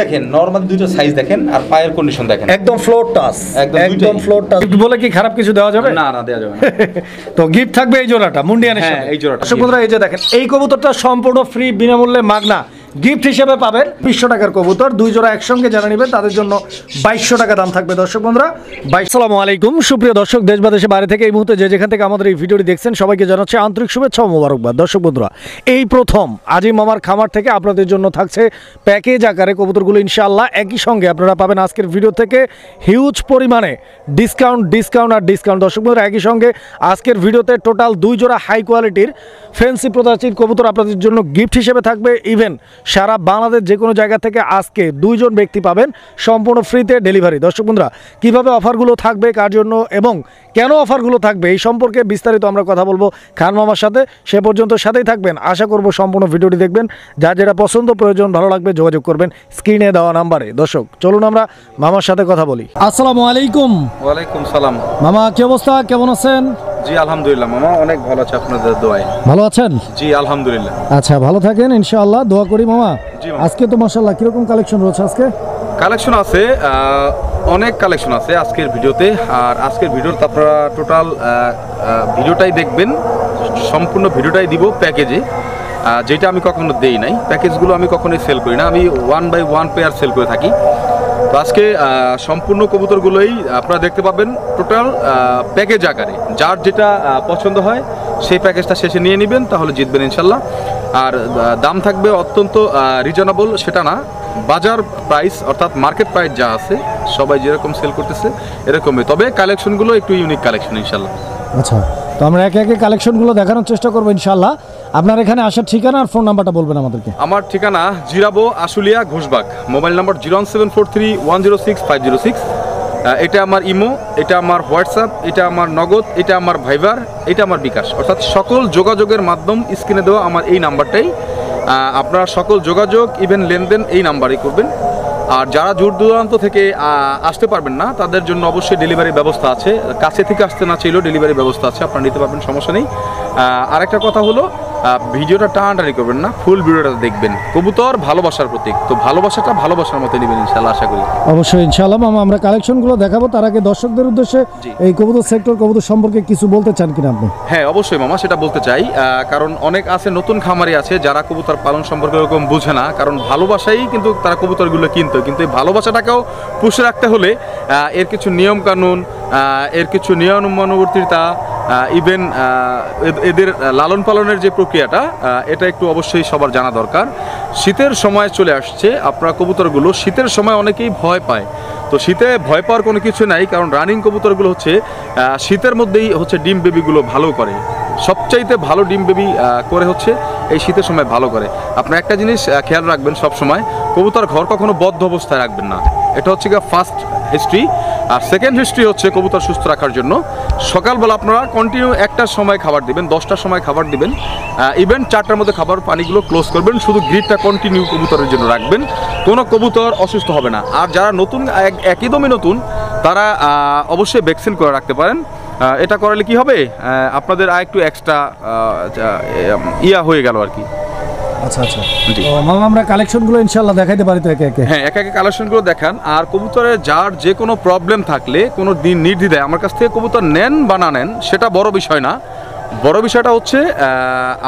দেখেন নরমাল দুটো সাইজ দেখেন আর পায়ের কন্ডিশন দেখেন একদম ফ্লোর টাচ একদম ফ্লোর টাচ বলে কি খারাপ কিছু দেওয়া যাবে না দেওয়া যাবে না তো গিফট থাকবে এই জোড়াটা মুন্ডিয়ানের সাথে এই জোড়াটা দর্শক বন্ধুরা এই যে দেখেন এই কবুতরটা সম্পূর্ণ ফ্রি বিনামূল্যে মাগনা গিফট হিসেবে পাবেন 200 টাকার কবুতর দুই জোড়া একসঙ্গে যারা নেবেন তাদের জন্য 2200 টাকা দাম থাকবে দর্শক বন্ধুরা। আসসালামু আলাইকুম সুপ্রিয় দর্শক দেশ বা দেশের বাইরে থেকে এই মুহূর্তে যে যেখান থেকে আমাদের এই ভিডিওটি দেখছেন সবাইকে জানাচ্ছি আন্তরিক শুভেচ্ছা ও মোবারকবাদ। দর্শক বন্ধুরা এই প্রথম আজিম মামার খামার থেকে আপনাদের জন্য থাকছে প্যাকেজ আকারে কবুতরগুলো ইনশাআল্লাহ একই সঙ্গে আপনারা পাবেন আজকের ভিডিও থেকে হিউজ পরিমাণে ডিসকাউন্ট। দর্শক বন্ধুরা একই সঙ্গে আজকের ভিডিওতে টোটাল দুই জোড়া হাই কোয়ালিটির ফ্যান্সি প্রজাতির কবুতর আপনাদের জন্য গিফট হিসেবে থাকবে। ইভেন সারা বাংলাদেশ যে কোনো জায়গা থেকে আজকে দুইজন ব্যক্তি পাবেন সম্পূর্ণ ফ্রিতে ডেলিভারি। দর্শক বন্ধুরা কীভাবে অফারগুলো থাকবে কার জন্য এবং কেন অফারগুলো থাকবে এই সম্পর্কে বিস্তারিত আমরা কথা বলবো খান মামার সাথে। সে পর্যন্ত সাথেই থাকবেন, আশা করব সম্পূর্ণ ভিডিওটি দেখবেন। যার যেটা পছন্দ প্রয়োজন ভালো লাগবে যোগাযোগ করবেন স্ক্রিনে দেওয়া নাম্বারে। দর্শক চলুন আমরা মামার সাথে কথা বলি। আসসালামু আলাইকুম। ওয়ালাইকুম সালাম। মামা কি অবস্থা, কেমন আছেন? জি আলহামদুলিল্লাহ মামা, অনেক ভালো আছে আপনাদের দোয়ায়। ভালো আছেন? জি আলহামদুলিল্লাহ। আচ্ছা ভালো থাকেন ইনশাআল্লাহ, দোয়া করি মামা। আজকে তো মাশাআল্লাহ কিরকম কালেকশন রয়েছে? আজকে কালেকশন আছে, অনেক কালেকশন আছে আজকের ভিডিওতে। আর আজকের ভিডিওতে আপনারা টোটাল ভিডিওটাই দেখবেন, সম্পূর্ণ ভিডিওটাই দিব প্যাকেজে, যেটা আমি কখনো দেই নাই। প্যাকেজগুলো আমি কখনোই সেল করি না, আমি 1 বাই 1 পেয়ার সেল করে থাকি। তো আজকে সম্পূর্ণ কবুতরগুলোই আপনারা দেখতে পাবেন টোটাল প্যাকেজ আকারে। যার যেটা পছন্দ হয় সেই প্যাকেজটা শেষে নিয়ে নেবেন, তাহলে জিতবেন ইনশাল্লাহ। আর দাম থাকবে অত্যন্ত রিজনেবল, সেটা না, বাজার প্রাইস অর্থাৎ মার্কেট প্রাইস যা আছে সবাই যেরকম সেল করতেছে এরকমই, তবে কালেকশনগুলো একটু ইউনিক কালেকশন ইনশাল্লাহ। আচ্ছা তো আমরা একে একে কালেকশনগুলো দেখানোর চেষ্টা করবো ইনশাল্লাহ। আপনার এখানে আসার ঠিকানা আর ফোন নাম্বারটা বলবেন আমাদেরকে। আমার ঠিকানা জিরাবো আশুলিয়া ঘোষবাগ, মোবাইল নাম্বার 01743106506। এটা আমার ইমো, এটা আমার হোয়াটসঅ্যাপ, এটা আমার নগদ, এটা আমার ভাইবার, এটা আমার বিকাশ, অর্থাৎ সকল যোগাযোগের মাধ্যম স্ক্রিনে দেওয়া আমার এই নাম্বারটাই। আপনারা সকল যোগাযোগ ইভেন লেনদেন এই নাম্বারেই করবেন। আর যারা দূর দূরান্ত থেকে আসতে পারবেন না তাদের জন্য অবশ্যই ডেলিভারি ব্যবস্থা আছে, কাছে থেকে আসতে না চাইলেও ডেলিভারি ব্যবস্থা আছে, আপনারা নিতে পারবেন, সমস্যা নেই। আরেকটা কথা হলো ভিডিওটা টানাটানি করবেন না, ফুল ভিডিওটা দেখবেন। কবুতর ভালোবাসার প্রতীক, তো ভালোবাসাটা ভালোবাসার মতো নেবেন ইনশাআল্লাহ, আশা করি। অবশ্যই ইনশাআল্লাহ মামা, আমরা কালেকশনগুলো দেখাবো। তার আগে দর্শকদের উদ্দেশ্যে এই কবুতর সেক্টর কবুতর সম্পর্কে কিছু বলতে চান কিনা আপনি? হ্যাঁ অবশ্যই মামা, সেটা বলতে চাই। কারণ অনেক আছে নতুন খামারি আছে যারা কবুতর পালন সম্পর্কে এরকম বুঝে না, কারণ ভালোবাসাই কিন্তু তারা কবুতরগুলো কিন্তু এই ভালোবাসাটাকেও পুষে রাখতে হলে এর কিছু নিয়ম কানুন, এর কিছু নিয়মানুবর্তিতা, ইভেন এদের লালন পালনের যে প্রক্রিয়াটা, এটা একটু অবশ্যই সবার জানা দরকার। শীতের সময় চলে আসছে, আপনার কবুতরগুলো শীতের সময় অনেকেই ভয় পায়। তো শীতে ভয় পাওয়ার কোনো কিছু নাই, কারণ রানিং কবুতরগুলো হচ্ছে শীতের মধ্যেই হচ্ছে ডিম বেবিগুলো ভালো করে, সবচাইতে ভালো ডিম বেবি করে হচ্ছে এই শীতের সময় ভালো করে। আপনার একটা জিনিস খেয়াল রাখবেন, সব সময় কবুতর ঘর কখনো বদ্ধ অবস্থায় রাখবেন না, এটা হচ্ছে ফার্স্ট হিস্ট্রি। আর সেকেন্ড হিস্ট্রি হচ্ছে কবুতর সুস্থ রাখার জন্য সকালবেলা আপনারা কন্টিনিউ 1টার সময় খাবার দিবেন, 10টার সময় খাবার দিবেন, ইভেন 4টার মধ্যে খাবার পানিগুলো ক্লোজ করবেন, শুধু গ্রিডটা কন্টিনিউ কবুতরের জন্য রাখবেন, কোনো কবুতর অসুস্থ হবে না। আর যারা নতুন একদমই নতুন তারা অবশ্যই ভ্যাকসিন করে রাখতে পারেন। এটা করালে কি হবে, আপনাদের আর একটু এক্সট্রা হয়ে গেল আর কি। আচ্ছা আচ্ছা মামা, আমরা কালেকশনগুলো ইনশাআল্লাহ দেখাইতে পারি তো একে একে? হ্যাঁ একে একে কালেকশনগুলো দেখান। আর কবুতরের যার যে কোনো প্রবলেম থাকলে কোনো দিন নির্দ্বিধায় আমার কাছ থেকে কবুতর নেন বা না নেন সেটা বড় বিষয় না, বড় বিষয়টা হচ্ছে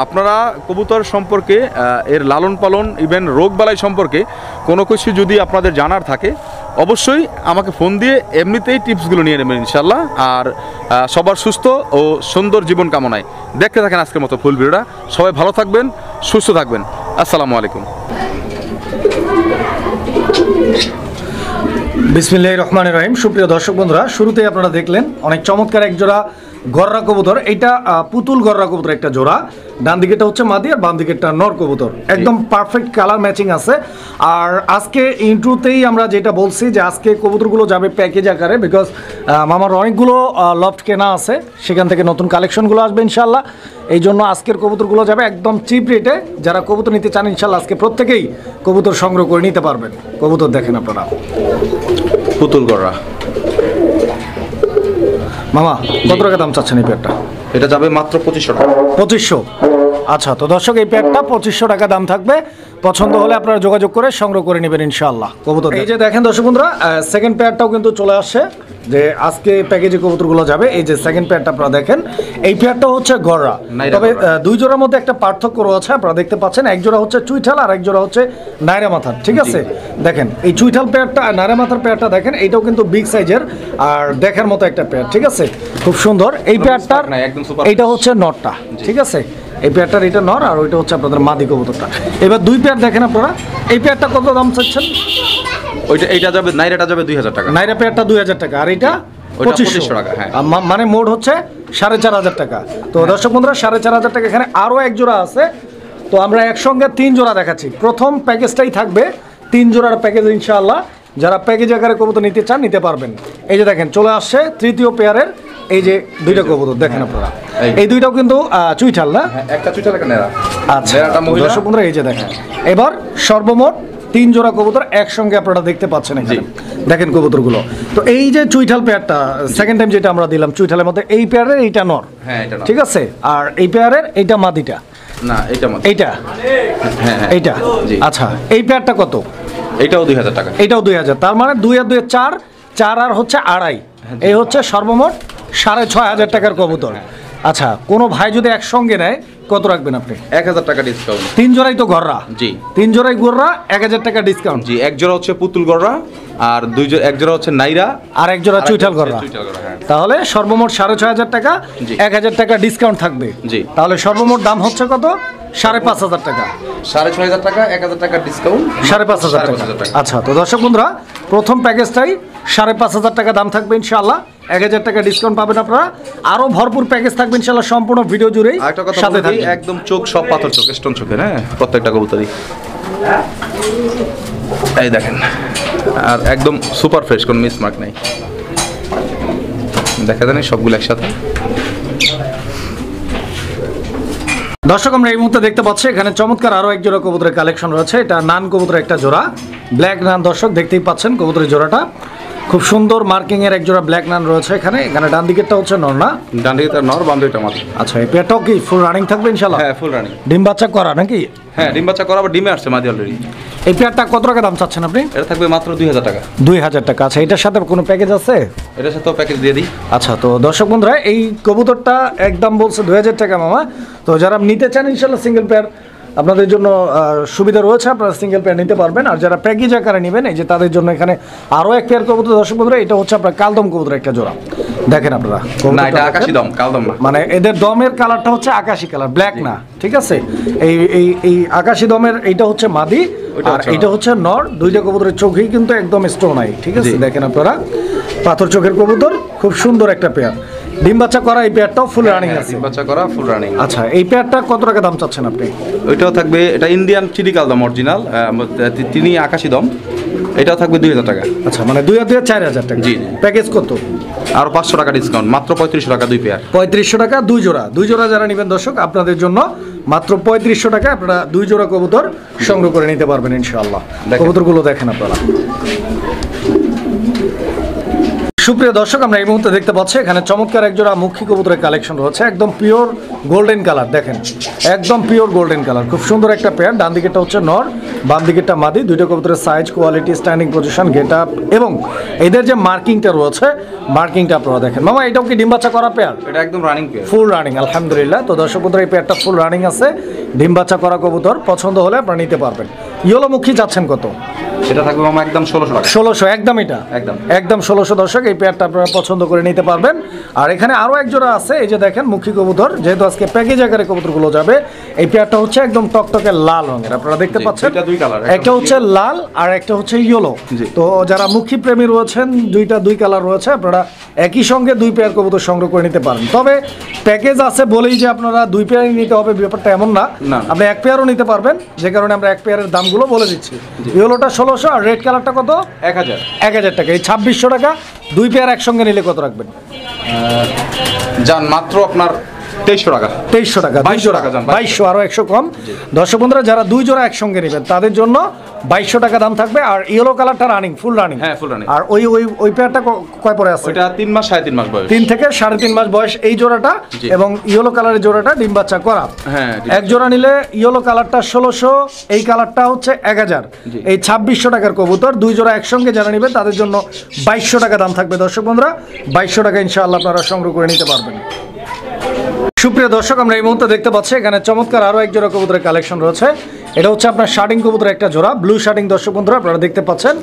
আপনারা কবুতর সম্পর্কে, এর লালন পালন, ইভেন রোগবালাই সম্পর্কে কোনো কিছু যদি আপনাদের জানার থাকে অবশ্যই আমাকে ফোন দিয়ে এমনিতেই টিপসগুলো নিয়ে নেবেন ইনশাল্লাহ। আর সবার সুস্থ ও সুন্দর জীবন কামনায় দেখতে থাকেন আজকের মতো ফুল ভিডিওটা। সবাই ভালো থাকবেন, সুস্থ থাকবেন। আসসালামু আলাইকুম। বিসমিল্লাহির রহমানির রহিম। সুপ্রিয় দর্শক বন্ধুরা, শুরুতেই আপনারা দেখলেন অনেক চমৎকার এক জোড়া গররা কবুতর। এটা পুতুল গররা কবুতর একটা জোড়া, ডান দিকেটা হচ্ছে মাদি আর বাম দিকেরটা নর কবুতর, একদম পারফেক্ট কালার ম্যাচিং আছে। আর আজকে ইন্ট্রোতেই আমরা যেটা বলছি যে আজকে কবুতরগুলো যাবে প্যাকেজ আকারে, বিকজ মামার অনেকগুলো লফট কেনা আছে, সেখান থেকে নতুন কালেকশনগুলো আসবে ইনশাল্লাহ। এই জন্য আজকের কবুতরগুলো যাবে একদম চিপ রেটে। যারা কবুতর নিতে চান ইনশাল্লাহ আজকে প্রত্যেকেই কবুতর সংগ্রহ করে নিতে পারবেন। কবুতর দেখেন আপনারা, পুতুল গররা মামা কত টাকা দাম চাচ্ছেন এই পেয়ারটা? এটা যাবে মাত্র 2500 টাকা। 2500? আচ্ছা, তো দর্শক এই পেয়ারটা 2500 টাকা দাম থাকবে। পছন্দ হলে আপনারা যোগাযোগ করে সংগ্রহ করে নেবেন ইনশাআল্লাহ কবুতর। এই যে দেখেন দর্শক বন্ধুরা, সেকেন্ড পেয়ারটাও কিন্তু চলে আসছে, যে আজকে প্যাকেজে কবুতরগুলো যাবে। এই যে সেকেন্ড পেয়ারটা আপনারা দেখেন, এই পেয়ারটা হচ্ছে গররা, তবে দুই জোড়ার মধ্যে একটা পার্থক্য রয়েছে। আপনারা দেখতে পাচ্ছেন এক জোড়া হচ্ছে চুইঠাল আর এক জোড়া হচ্ছে নাইরা মাথার। ঠিক আছে, দেখেন এই চুইঠাল পেয়ারটা আর নাইরা মাথার পেয়ারটা দেখেন, এইটাও কিন্তু বিগ সাইজের আর দেখার মতো একটা পেয়ার। ঠিক আছে, খুব সুন্দর। এই পেয়ারটার এইটা হচ্ছে নটটা। ঠিক আছে, এই পেয়ারটার এটা নর আর ওইটা হচ্ছে আপনাদের মাদি কবুতরটা। এবার দুই পেয়ার দেখেন আপনারা, এই পেয়ারটা কত দাম চাচ্ছেন? এইটা যাবে, নাইরাটা যাবে 2000 টাকা। নাইরা পেয়ারটা 2000 টাকা আর এটা 2500 টাকা। হ্যাঁ, মানে মোট হচ্ছে 4500 টাকা। তো দর্শক বন্ধুরা 4500 টাকা। এখানে আরো এক জোড়া আছে, তো আমরা একসঙ্গে 3 জোড়া দেখাচ্ছি। প্রথম প্যাকেজটাই থাকবে 3 জোড়ার প্যাকেজ ইনশাআল্লাহ। যারা প্যাকেজ আকারে কবুতর নিতে চান নিতে পারবেন। এই যে দেখেন চলে আসছে তৃতীয় পেয়ারের এই যে দুইটা কবুতর দেখেন আপনারা, এই দুইটাও কিন্তু চুইঠাল না? একটা চুইঠাল একটা নেড়া। আচ্ছা দর্শক বন্ধুরা এই যে দেখেন, এবার সর্বমোট 3 জোড়া কবুতর একসঙ্গে আপনারা দেখতে পাচ্ছেন এখানে। দেখেন কবুতরগুলো। তো এই যে চুইঠাল পেয়ারটা সেকেন্ড টাইম যেটা আমরা দিলাম, চুইঠালের মধ্যে এই পেয়ারের এইটা নর। হ্যাঁ, এটা নর। ঠিক আছে, আর এই পেয়ারের এইটা মাদিটা না, এইটা মাদি। এইটা, হ্যাঁ এইটা। আচ্ছা, এই পেয়ারটা কত? এটাও 2000 টাকা। এটাও 2000। তার মানে 2 আর 2 4, 4 আর হচ্ছে আড়াই, এই হচ্ছে সর্বমোট 6500 টাকার কবুতর। আচ্ছা, কোনো ভাই যদি একসঙ্গে নেয় কত রাখবেন আপনি? 1000 টাকা ডিসকাউন্ট। 3 জোড়াই তো গররা। জি, 3 জোড়াই গররা, 1000 টাকা ডিসকাউন্ট। জি, এক জোড়া হচ্ছে পুতুল গররা আর এক জোড়া হচ্ছে নাইরা আর এক জোড়া চুইঠাল গররা। হ্যাঁ। তাহলে সর্বমোট 6500 টাকা, 1000 টাকা ডিসকাউন্ট থাকবে। জি, তাহলে সর্বমোট দাম হচ্ছে কত? 5500 টাকা। 6500 টাকা, 1000 টাকা ডিসকাউন্ট, 5500 টাকা। আচ্ছা, তো দর্শক বন্ধুরা প্রথম প্যাকেজটাই 5500 টাকা দাম থাকবে ইনশাআল্লাহ। 1000 টাকা ডিসকাউন্ট পাবেন আপনারা। আরো ভরপুর প্যাকেজ থাকবে ইনশাআল্লাহ সম্পূর্ণ ভিডিও জুড়েই। সাথে থাকবে একদম চোখ সব পাথর চোখ, স্টোন চোখের। হ্যাঁ, প্রত্যেকটা কবুতরই এই দেখেন, আর একদম সুপার ফ্রেশ, কোনো মিস মার্ক নাই। দেখা যায় না সবগুলো একসাথে। দর্শক আমরা এই মুহূর্তে দেখতে পাচ্ছি এখানে চমৎকার আরো এক জোড়া কবুতরের কালেকশন রয়েছে। এটা নান কবুতরের একটা জোড়া, ব্ল্যাক নান। দর্শক দেখতেই পাচ্ছেন কবুতরের জোড়াটা খুব সুন্দর মার্কিং এর এক জোড়া ব্ল্যাক নান রয়েছে এখানে। এখানে ডান দিকেরটা হচ্ছে নর না? ডান দিকেরটা নর, বাম দিকেরটা মাদি। আচ্ছা, এই পেয়ারটাও কি ফুল রানিং থাকবে ইনশাআল্লাহ? হ্যাঁ, ফুল রানিং। ডিম বাচ্চা করা নাকি? হ্যাঁ, ডিম বাচ্চা করা, আবার ডিমে আসছে মাদি অলরেডি। এই পেয়ারটা কত টাকা দাম চাচ্ছেন আপনি? এটা থাকবে মাত্র 2000 টাকা। 2000 টাকা। আচ্ছা, এটার সাথে কোনো প্যাকেজ আছে? এটার সাথেও প্যাকেজ দিয়ে দিই। আচ্ছা, তো দর্শক বন্ধুরা এই কবুতরটা একদম বলছে 2000 টাকা মামা। তো যারা নিতে চান ইনশাআল্লাহ সিঙ্গেল পেয়ার আপনাদের জন্য সুবিধা রয়েছে, আপনারা সিঙ্গেল পেয়ার নিতে পারবেন। আর যারা প্যাকেজ আকারে নেবেন এই যে তাদের জন্য এখানে আরও এক পেয়ার কবুতর। দর্শক বন্ধুরা এটা হচ্ছে আপনার কালদম কবুতর একটা জোড়া। দেখেন আপনারা, না এটা আকাশী দম, কালদম না। মানে এদের দমের কালারটা হচ্ছে আকাশী কালার, ব্ল্যাক না। ঠিক আছে, এই এই এই আকাশী দমের এইটা হচ্ছে মাদি আর এইটা হচ্ছে নর। দুইটা কবুতরের চোখেই কিন্তু একদম স্টোন আই। ঠিক আছে, দেখেন আপনারা পাথর চোখের কবুতর, খুব সুন্দর একটা পেয়ার। ডিম বাচ্চা করা এই পেয়ারটাও ফুল রানিং আছে। ডিম বাচ্চা করা ফুল রানিং। আচ্ছা, এই পেয়ারটা কত টাকা দাম চাচ্ছেন আপনি? ওইটাও থাকবে, এটা ইন্ডিয়ান চিলি কালদম অরিজিনাল, তিনি আকাশী দম। এটাও থাকবে 2000 টাকা। আচ্ছা, মানে 2 আর 2 4000 টাকা। জি। প্যাকেজ কত? আর 500 টাকা ডিসকাউন্ট, মাত্র 3500 টাকা দুই পেয়ার। 3500 টাকা 2 জোড়া। 2 জোড়া যারা নেবেন দর্শক আপনাদের জন্য মাত্র 3500 টাকা আপনারা 2 জোড়া কবুতর সংগ্রহ করে নিতে পারবেন ইনশাআল্লাহ। কবুতরগুলো দেখেন আপনারা। সুপ্রিয় দর্শক আমরা এই মুহূর্তে দেখতে পাচ্ছি এখানে চমৎকার একজোড়া মুখী কবুতরের কালেকশন রয়েছে, একদম পিওর গোল্ডেন কালার। দেখেন একদম পিওর গোল্ডেন কালার, খুব সুন্দর একটা পেয়ার। ডান দিকেরটা হচ্ছে নর, বাম দিকেরটা মাদি। দুইটা কবুতরের size, quality, standing position, get up এবং এদের যে মার্কিংটা রয়েছে মার্কিংটা আপনারা দেখেন। মামা এটাও কি ডিম বাচ্চা করা পেয়ার? এটা একদম রানিং পেয়ার, ফুল রানিং আলহামদুলিল্লাহ। তো দর্শক বন্ধুরা এই পেয়ারটা ফুল রানিং আছে, ডিম বাচ্চা করা কবুতর। পছন্দ হলে আপনারা নিতে পারবেন। ইয়েলোমুখী যাচ্ছেন কত? সেটা থাকবে মামা একদম 1600 টাকা। 1600 একদম, এটা একদম 1600 দর্শক। এই পেয়ারটা আপনারা পছন্দ করে নিতে পারবেন। আর এখানে আরো এক জোড়া আছে, এই যে দেখেন মুখী কবুতর, যেহেতু আজকে প্যাকেজ আকারে কবুতরগুলো যাবে। এই পেয়ারটা হচ্ছে একদম টকটকে লাল রঙের, আপনারা দেখতে পাচ্ছেন। একটা হচ্ছে লাল আর একটা হচ্ছে ইয়েলো। তো যারা মুখী প্রেমী রয়েছেন, দুই কালার রয়েছে, আপনারা একই সঙ্গে 2 পেয়ার কবুতর সংগ্রহ করে নিতে পারেন। তবে প্যাকেজ আছে বলেই যে আপনারা 2 পেয়ারই নিতে হবে ব্যাপারটা এমন না, আপনি 1 পেয়ারও নিতে পারবেন, যে কারণে আমরা 1 পেয়ারের দামগুলো বলে দিচ্ছি। ইয়েলোটা 1600 আর রেড কালারটা কত? 1000 টাকা। এই 2600 টাকা 2 পেয়ার একসঙ্গে নিলে কত রাখবেন? যান মাত্র আপনার 2300 টাকা। 2300 টাকা, 2200 টাকা, 2200 আরো 100 কম। দর্শক বন্ধুরা যারা 2 জোড়া একসঙ্গে নেবেন তাদের জন্য 2200 টাকা দাম থাকবে। আর ইয়েলো কালারটা রানিং, ফুল রানিং। হ্যাঁ, ফুল রানিং। আর ওই পেয়ারটা কয় পরে আছে? ওটা 3 মাস 3.5 মাস বয়স। 3 থেকে 3.5 মাস বয়স এই জোড়াটা, এবং ইয়েলো কালারের জোড়াটা ডিম বাচ্চা করা। হ্যাঁ, এক জোড়া নিলে ইয়েলো কালারটা 1600, এই কালারটা হচ্ছে 1000, এই 2600 টাকার কবুতর। দুই জোড়া একসঙ্গে যারা নেবেন তাদের জন্য 2200 টাকা দাম থাকবে দর্শক বন্ধুরা। 2200 টাকা ইনশাআল্লাহ আপনারা সংগ্রহ করে নিতে পারবেন। সুপ্রিয় দর্শক, আমরা এই মুহূর্তে দেখতে পাচ্ছি এখানে চমৎকার আরো এক জোড়া কবুতরের কালেকশন রয়েছে। এটা হচ্ছে আপনার শার্টিং কবুতরের একটা জোড়া, ব্লু শার্টিং দর্শক বন্ধুরা আপনারা দেখতে পাচ্ছেন।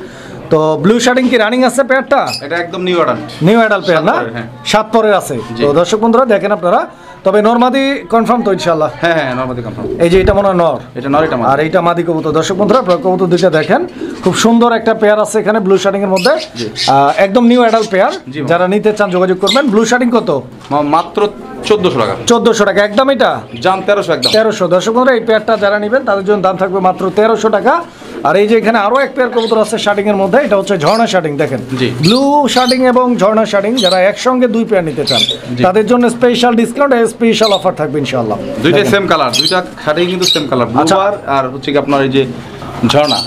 তো ব্লু শার্টিং কি রানিং আছে পেয়ারটা? এটা একদম new adult. New adult pair না? 7 পরের আছে। তো দর্শক বন্ধুরা দেখেন আপনারা, তবে নরমাদি কনফার্ম তো ইনশাআল্লাহ? হ্যাঁ হ্যাঁ, নরমাদি কনফার্ম। এই যে এটা মনে হয় নর, এটা নর, এটা মাদি। আর এইটা মাদি কবুতর। দর্শক বন্ধুরা আপনারা কবুতর দুইটা দেখেন, খুব সুন্দর একটা পেয়ার আছে এখানে ব্লু শার্টিং এর মধ্যে, একদম নিউ অ্যাডাল্ট পেয়ার। যারা নিতে চান যোগাযোগ করবেন। ব্লু শার্টিং কত? মাত্র 1400 টাকা। 1400 টাকা একদম। এটা জান 1300 একদম। 1300। দর্শক বন্ধুরা এই পেয়ারটা যারা নেবেন তাদের জন্য দাম থাকবে মাত্র 1300 টাকা। আর এই যে এখানে আরো এক পেয়ার কবুতর আছে শার্টিং এর মধ্যে, এটা হচ্ছে ঝর্ণা শার্টিং। দেখেন ব্লু শার্টিং এবং ঝর্ণা শার্টিং যারা একসঙ্গে দুই পেয়ার নিতে চান তাদের জন্য স্পেশাল ডিসকাউন্ট, স্পেশাল অফার থাকবে ইনশাআল্লাহ। দুইটাই সেম কালার, দুইটা শার্টিং কিন্তু সেম কালার, ব্লু আর হচ্ছে কি আপনার এই যে ঝর্ণা,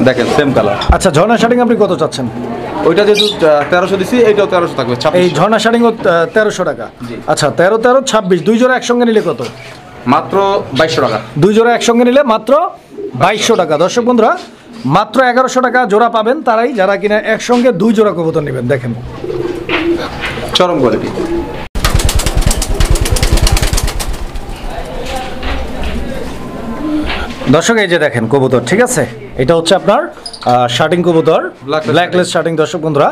দেখেন সেম কালার। আচ্ছা, ঝর্ণা শার্টিং আপনি কত চাচ্ছেন? ওইটা যেহেতু 1300 দিছি, এইটাও 1300 থাকবে। এই ঝর্ণা শার্টিং 1300 টাকা। আচ্ছা, 13, 13, 26 দুই জোড়া একসঙ্গে নিলে কত? মাত্র 2200 টাকা। দুই জোড়া একসঙ্গে নিলে মাত্র 2200 টাকা। দর্শক বন্ধুরা মাত্র 1100 টাকা জোড়া পাবেন তারাই যারা কিনা একসঙ্গে দুই জোড়া কবুতর নেবেন। দেখেন চরম কোয়ালিটি। দর্শক এই যে দেখেন কবুতর, ঠিক আছে? এটা হচ্ছে আপনার শার্টিং কবুতর, ব্ল্যাকলেস শার্টিং। দর্শক বন্ধুরা